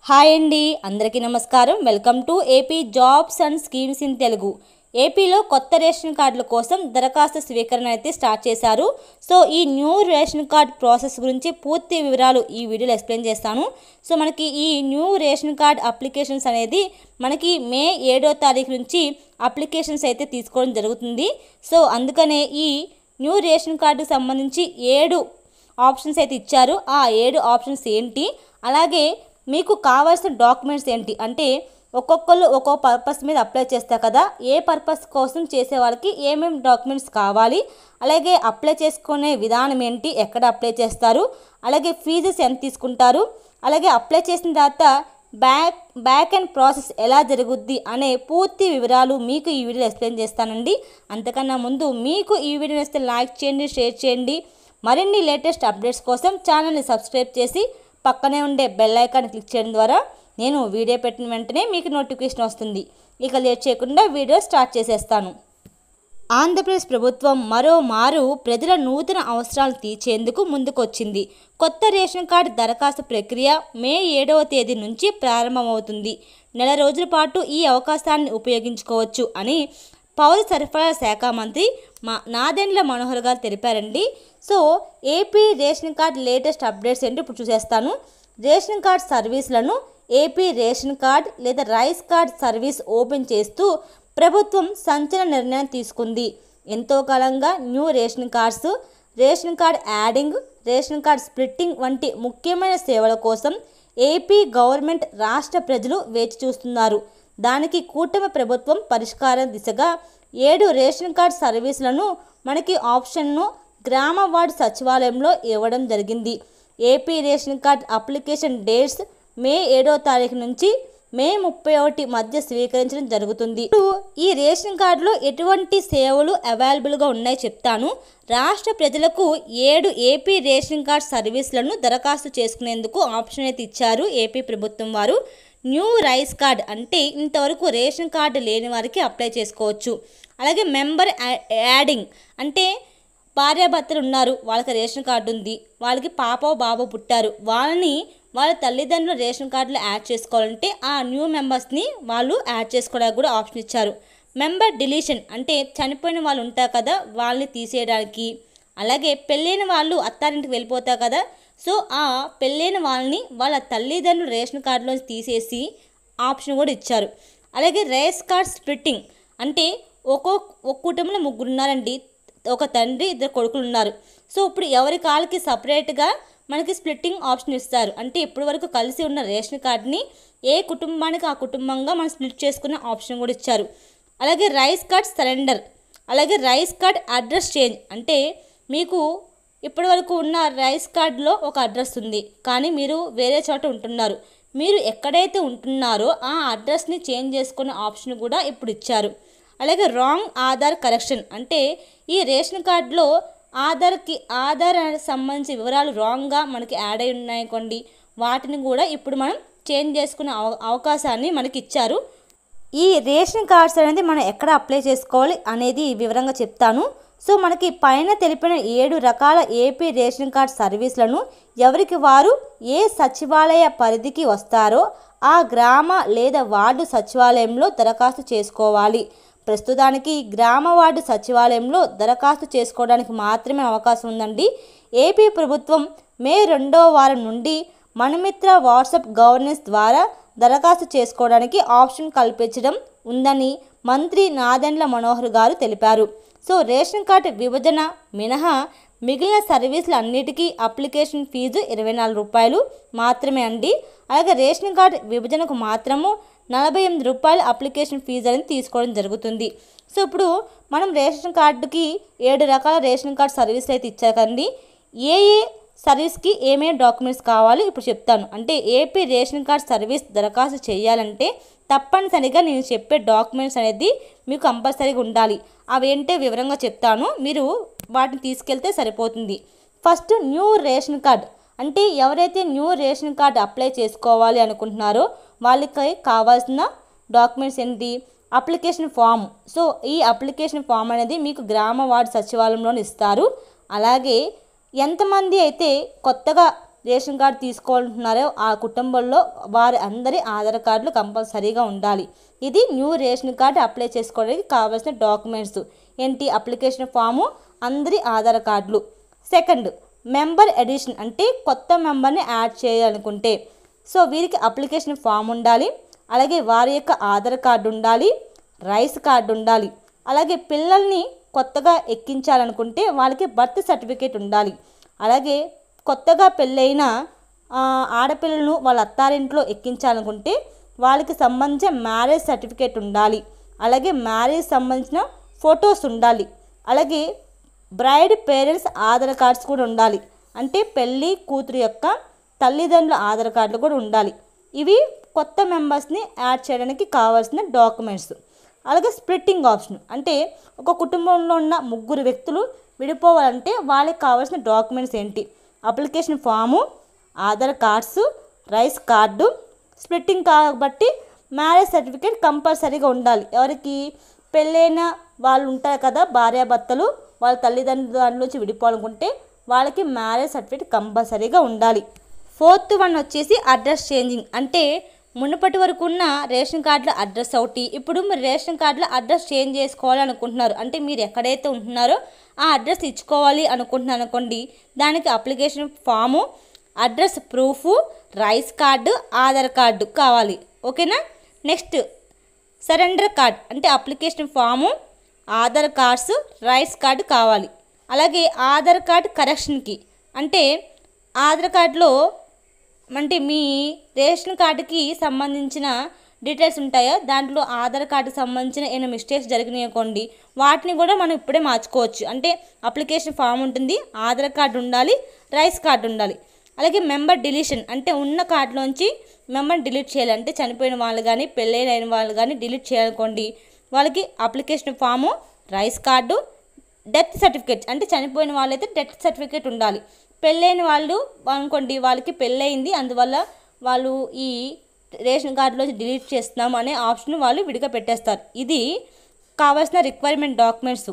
Hi అండి, అందరికీ నమస్కారం. Welcome to AP jobs and schemes in Telugu. ఏపీలో కొత్త రేషన్ కార్డుల కోసం దరఖాస్తు స్వీకరణ అయితే స్టార్ట్ చేశారు. సో ఈ న్యూ రేషన్ కార్డ్ ప్రాసెస్ గురించి పూర్తి వివరాలు ఈ వీడియోలో ఎక్స్ప్లెయిన్ చేస్తాను. సో మనకి ఈ న్యూ రేషన్ కార్డ్ అప్లికేషన్స్ అనేది మనకి మే 7వ తారీఖు నుంచి అప్లికేషన్స్ అయితే తీసుకోవడం జరుగుతుంది. సో అందుకనే ఈ న్యూ రేషన్ కార్డుకి సంబంధించి 7 ఆప్షన్స్ అయితే ఇచ్చారు. ఆ 7 ఆప్షన్స్ ఏంటి, అలాగే మీకు కావాల్సిన డాక్యుమెంట్స్ ఏంటి అంటే ఒక్కొక్కరు ఒక్కో పర్పస్ మీద అప్లై చేస్తారు కదా, ఏ పర్పస్ కోసం చేసే వాళ్ళకి ఏమేమి డాక్యుమెంట్స్ కావాలి, అలాగే అప్లై చేసుకునే విధానం ఏంటి, ఎక్కడ అప్లై చేస్తారు, అలాగే ఫీజెస్ ఎంత తీసుకుంటారు, అలాగే అప్లై చేసిన తర్వాత బ్యాక్ అండ్ ప్రాసెస్ ఎలా జరుగుద్ది అనే పూర్తి వివరాలు మీకు ఈ వీడియోలో ఎక్స్ప్లెయిన్ చేస్తానండి. అంతకన్నా ముందు మీకు ఈ వీడియో నచ్చితే లైక్ చేయండి, షేర్ చేయండి. మరిన్ని లేటెస్ట్ అప్డేట్స్ కోసం ఛానల్ని సబ్స్క్రైబ్ చేసి పక్కనే ఉండే బెల్ ఐకాన్ క్లిక్ చేయడం ద్వారా నేను వీడియో పెట్టిన వెంటనే మీకు నోటిఫికేషన్ వస్తుంది. ఇక లేట్ చేయకుండా వీడియో స్టార్ట్ చేసేస్తాను. ఆంధ్రప్రదేశ్ ప్రభుత్వం మరోమారు ప్రజల నూతన అవసరాలు తీర్చేందుకు ముందుకొచ్చింది. కొత్త రేషన్ కార్డు దరఖాస్తు ప్రక్రియ మే 7వ తేదీ నుంచి ప్రారంభమవుతుంది. నెల రోజుల పాటు ఈ అవకాశాన్ని ఉపయోగించుకోవచ్చు అని పౌర సరఫరాల శాఖ మంత్రి నాదెండ్ల మనోహర్ గారు తెలిపారండి. So AP ration card latest updates ఏంటో ఇప్పుడు చూసేస్తాను. రేషన్ కార్డ్ సర్వీసులను ఏపీ రేషన్ కార్డ్ లేదా రైస్ కార్డ్ సర్వీస్ ఓపెన్ చేస్తూ ప్రభుత్వం సంచలన నిర్ణయం తీసుకుంది. ఎంతో కాలంగా new ration cards, ration card adding, ration card splitting వంటి ముఖ్యమైన సేవల కోసం ఏపీ గవర్నమెంట్ రాష్ట్ర ప్రజలు వేచి చూస్తున్నారు. దానికి కూటమి ప్రభుత్వం పరిష్కారం దిశగా 7 రేషన్ కార్డ్ సర్వీసులను మనకి ఆప్షన్ను గ్రామ వార్డు సచివాలయంలో ఇవ్వడం జరిగింది. AP ration card application dates May 7వ తారీఖు నుంచి మే 31 మధ్య స్వీకరించడం జరుగుతుంది. ఈ రేషన్ కార్డులో ఎటువంటి సేవలు అవైలబుల్గా ఉన్నాయో చెప్తాను. రాష్ట్ర ప్రజలకు 7 ఏపీ రేషన్ కార్డ్ సర్వీసులను దరఖాస్తు చేసుకునేందుకు ఆప్షన్ అయితే ఇచ్చారు ఏపీ ప్రభుత్వం వారు. న్యూ రైస్ కార్డ్ అంటే ఇంతవరకు రేషన్ కార్డు లేని వారికి అప్లై చేసుకోవచ్చు. అలాగే మెంబర్ యాడింగ్ అంటే భార్యాభర్తలు ఉన్నారు, వాళ్ళకి రేషన్ కార్డు ఉంది, వాళ్ళకి పాప బాబు పుట్టారు, వాళ్ళ తల్లిదండ్రులు రేషన్ కార్డులో యాడ్ చేసుకోవాలంటే ఆ న్యూ మెంబర్స్ని వాళ్ళు యాడ్ చేసుకోవడానికి కూడా ఆప్షన్ ఇచ్చారు. మెంబర్ డిలీషన్ అంటే చనిపోయిన వాళ్ళు ఉంటారు కదా, వాళ్ళని తీసేయడానికి. అలాగే పెళ్ళైన వాళ్ళు అత్తారింటికి వెళ్ళిపోతారు కదా, సో ఆ పెళ్ళైన వాళ్ళని వాళ్ళ తల్లిదండ్రులు రేషన్ కార్డులోంచి తీసేసి ఆప్షన్ కూడా ఇచ్చారు. అలాగే రైస్ కార్డ్ స్ప్లిట్టింగ్ అంటే ఒక్క కుటుంబంలో 3 ఉన్నారండి, ఒక తండ్రి 2 కొడుకులు ఉన్నారు. సో ఇప్పుడు ఎవరి కాళ్ళకి సపరేట్గా మనకి స్ప్లిట్టింగ్ ఆప్షన్ ఇస్తారు. అంటే ఇప్పటి వరకు కలిసి ఉన్న రేషన్ కార్డ్ని ఏ కుటుంబానికి ఆ కుటుంబంగా మనం స్ప్లిట్ చేసుకునే ఆప్షన్ కూడా ఇచ్చారు. అలాగే రైస్ కార్డ్ సరెండర్, అలాగే రైస్ కార్డ్ అడ్రస్ చేంజ్ అంటే మీకు ఇప్పటి వరకు ఉన్న రైస్ కార్డులో ఒక అడ్రస్ ఉంది, కానీ మీరు వేరే చోట ఉంటున్నారు, మీరు ఎక్కడైతే ఉంటున్నారో ఆ అడ్రస్ని చేంజ్ చేసుకునే ఆప్షన్ కూడా ఇప్పుడు ఇచ్చారు. అలాగే రాంగ్ ఆధార్ కరెక్షన్ అంటే ఈ రేషన్ కార్డులో ఆధార్ సంబంధించిన వివరాలు రాంగ్గా మనకి యాడ్ అయి ఉన్నాయనుకోండి, వాటిని కూడా ఇప్పుడు మనం చేంజ్ చేసుకునే అవకాశాన్ని మనకి ఇచ్చారు. ఈ రేషన్ కార్డ్స్ అనేది మనం ఎక్కడ అప్లై చేసుకోవాలి అనేది వివరంగా చెప్తాను. సో మనకి పైన తెలిపిన 7 రకాల ఏపీ రేషన్ కార్డ్ సర్వీసులను ఎవరికి వారు ఏ సచివాలయ పరిధికి వస్తారో ఆ గ్రామ లేదా వార్డు సచివాలయంలో దరఖాస్తు చేసుకోవాలి. ప్రస్తుతానికి గ్రామ వార్డు సచివాలయంలో దరఖాస్తు చేసుకోవడానికి మాత్రమే అవకాశం ఉందండి. ఏపీ ప్రభుత్వం మే 2వ వారం నుండి మనమిత్ర వాట్సాప్ గవర్నెన్స్ ద్వారా దరఖాస్తు చేసుకోవడానికి ఆప్షన్ కల్పించడం ఉందని మంత్రి నాదెండ్ల మనోహర్ గారు తెలిపారు. సో రేషన్ కార్డు విభజన మినహా మిగిలిన సర్వీసులు అన్నిటికీ అప్లికేషన్ ఫీజు 24 రూపాయలు మాత్రమే అండి. అలాగే రేషన్ కార్డు విభజనకు మాత్రము 48 రూపాయల అప్లికేషన్ ఫీజు అనేది తీసుకోవడం జరుగుతుంది. సో ఇప్పుడు మనం రేషన్ కార్డుకి 7 రకాల రేషన్ కార్డు సర్వీసులు అయితే ఇచ్చారు కదండి, ఏ సర్వీస్కి ఏమేమి డాక్యుమెంట్స్ కావాలి ఇప్పుడు చెప్తాను. అంటే ఏపీ రేషన్ కార్డ్ సర్వీస్ దరఖాస్తు చేయాలంటే తప్పనిసరిగా నేను చెప్పే డాక్యుమెంట్స్ అనేది మీకు కంపల్సరీగా ఉండాలి. అవేంటే వివరంగా చెప్తాను, మీరు వాటిని తీసుకెళ్తే సరిపోతుంది. ఫస్ట్ న్యూ రేషన్ కార్డ్ అంటే ఎవరైతే న్యూ రేషన్ కార్డ్ అప్లై చేసుకోవాలి అనుకుంటున్నారో వాళ్ళకి కావాల్సిన డాక్యుమెంట్స్ ఏంటి, అప్లికేషన్ ఫామ్. సో ఈ అప్లికేషన్ ఫామ్ అనేది మీకు గ్రామ వార్డు సచివాలయంలో ఇస్తారు. అలాగే ఎంతమంది అయితే కొత్తగా రేషన్ కార్డు తీసుకోవాలనుకుంటున్నారో ఆ కుటుంబంలో వారి అందరి ఆధార్ కార్డులు కంపల్సరీగా ఉండాలి. ఇది న్యూ రేషన్ కార్డు అప్లై చేసుకోవడానికి కావాల్సిన డాక్యుమెంట్స్ ఏంటి? అప్లికేషన్ ఫాము, అందరి ఆధార్ కార్డులు. సెకండ్, మెంబర్ ఎడిషన్ అంటే కొత్త మెంబర్ని యాడ్ చేయాలనుకుంటే సో వీరికి అప్లికేషన్ ఫామ్ ఉండాలి, అలాగే వారి యొక్క ఆధార్ కార్డు ఉండాలి, రైస్ కార్డు ఉండాలి. అలాగే పిల్లల్ని కొత్తగా ఎక్కించాలనుకుంటే వాళ్ళకి బర్త్ సర్టిఫికేట్ ఉండాలి. అలాగే కొత్తగా పెళ్ళైన ఆడపిల్లలను వాళ్ళ అత్తారింట్లో ఎక్కించాలనుకుంటే వాళ్ళకి సంబంధించిన మ్యారేజ్ సర్టిఫికేట్ ఉండాలి. అలాగే మ్యారేజ్ సంబంధించిన ఫొటోస్ ఉండాలి. అలాగే బ్రైడ్ పేరెంట్స్ ఆధార్ కార్డ్స్ కూడా ఉండాలి. అంటే పెళ్ళి కూతురు యొక్క తల్లిదండ్రుల ఆధార్ కార్డులు కూడా ఉండాలి. ఇవి కొత్త మెంబర్స్ని యాడ్ చేయడానికి కావాల్సిన డాక్యుమెంట్స్. అలాగే స్ప్లిట్టింగ్ ఆప్షన్ అంటే ఒక కుటుంబంలో ఉన్న 3 వ్యక్తులు విడిపోవాలంటే వాళ్ళకి కావాల్సిన డాక్యుమెంట్స్ ఏంటి? Application form, Aadhaar cards, rice card. Splitting కాబట్టి మ్యారేజ్ సర్టిఫికేట్ కంపల్సరీగా ఉండాలి. ఎవరికి? పెళ్ళైన వాళ్ళు ఉంటారు కదా భార్యాభర్తలు, వాళ్ళ తల్లిదండ్రుల దాంట్లో నుంచి విడిపోవాలనుకుంటే వాళ్ళకి మ్యారేజ్ సర్టిఫికేట్ కంపల్సరీగా ఉండాలి. ఫోర్త్ వన్ వచ్చేసి అడ్రస్ చేంజింగ్ అంటే మునుపటి వరకు ఉన్న రేషన్ కార్డుల అడ్రస్ ఒకటి, ఇప్పుడు మీరు రేషన్ కార్డులో అడ్రస్ చేంజ్ చేసుకోవాలి అనుకుంటున్నారు అంటే మీరు ఎక్కడైతే ఉంటున్నారో ఆ అడ్రస్ ఇచ్చుకోవాలి అనుకుంటున్నారు అనుకోండి, దానికి application form, address proof, rice card, Aadhaar card కావాలి. ఓకేనా? నెక్స్ట్ సరెండర్ కార్డ్ అంటే application form, Aadhaar cards, rice card కావాలి. అలాగే ఆధార్ కార్డు కరెక్షన్కి అంటే ఆధార్ కార్డులో అంటే మీ రేషన్ కార్డుకి సంబంధించిన డీటెయిల్స్ ఉంటాయో దాంట్లో ఆధార్ కార్డుకి సంబంధించిన ఏమైనా మిస్టేక్స్ జరిగినాయి అనుకోండి, వాటిని కూడా మనం ఇప్పుడే మార్చుకోవచ్చు. అంటే అప్లికేషన్ ఫామ్ ఉంటుంది, ఆధార్ కార్డు ఉండాలి, రైస్ కార్డు ఉండాలి. అలాగే మెంబర్ డిలీషన్ అంటే ఉన్న కార్డులోంచి మెంబర్ని డిలీట్ చేయాలి. అంటే చనిపోయిన వాళ్ళు కానీ పెళ్ళైన వాళ్ళు కానీ డిలీట్ చేయాలనుకోండి, వాళ్ళకి application form, rice card, death certificate అంటే చనిపోయిన వాళ్ళైతే డెత్ సర్టిఫికేట్ ఉండాలి. పెళ్ళైన వాళ్ళు అనుకోండి, వాళ్ళకి పెళ్ళయింది అందువల్ల వాళ్ళు ఈ రేషన్ కార్డులో డిలీట్ చేస్తున్నాము అనే ఆప్షన్ వాళ్ళు విడిగా పెట్టేస్తారు. ఇది కావాల్సిన రిక్వైర్మెంట్ డాక్యుమెంట్స్.